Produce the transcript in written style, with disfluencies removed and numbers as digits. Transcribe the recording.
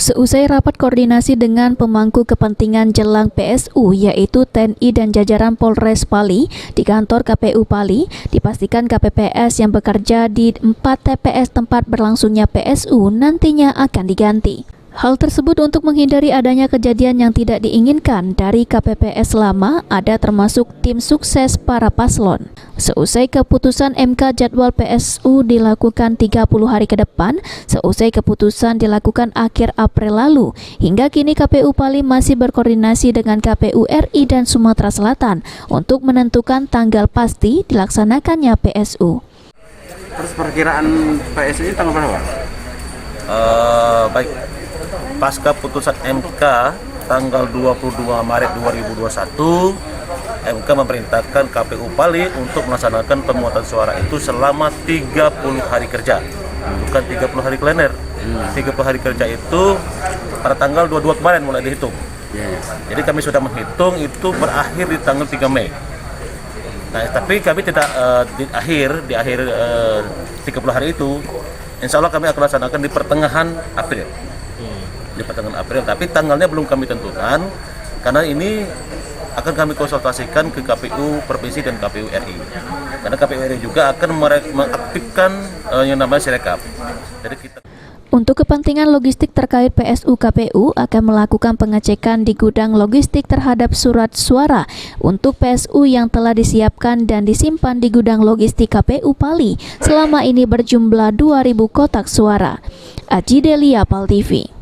Seusai rapat koordinasi dengan pemangku kepentingan jelang PSU yaitu TNI dan jajaran Polres Pali di kantor KPU Pali, dipastikan KPPS yang bekerja di 4 TPS tempat berlangsungnya PSU nantinya akan diganti. Hal tersebut untuk menghindari adanya kejadian yang tidak diinginkan dari KPPS lama, ada termasuk tim sukses para paslon. Seusai keputusan MK, jadwal PSU dilakukan 30 hari ke depan, seusai keputusan dilakukan akhir April lalu. Hingga kini KPU Pali masih berkoordinasi dengan KPU RI dan Sumatera Selatan untuk menentukan tanggal pasti dilaksanakannya PSU. Terus perkiraan PSU ini tanggal berapa? Baik. Pasca putusan MK tanggal 22 Maret 2021, MK memerintahkan KPU Pali untuk melaksanakan pemungutan suara itu selama 30 hari kerja, bukan 30 hari kalender. 30 hari kerja itu pada tanggal 22 kemarin mulai dihitung. Jadi kami sudah menghitung itu berakhir di tanggal 3 Mei. Nah, tapi kami tidak di akhir 30 hari itu, insya Allah kami akan laksanakan di pertengahan April. Di pertengahan April, tapi tanggalnya belum kami tentukan karena ini akan kami konsultasikan ke KPU Provinsi dan KPU RI. Karena KPU RI juga akan mengaktifkan yang namanya Sirekap. Jadi kita Untuk kepentingan logistik terkait PSU, KPU akan melakukan pengecekan di gudang logistik terhadap surat suara untuk PSU yang telah disiapkan dan disimpan di gudang logistik KPU Pali selama ini berjumlah 2.000 kotak suara. Aji Delia, Pal TV.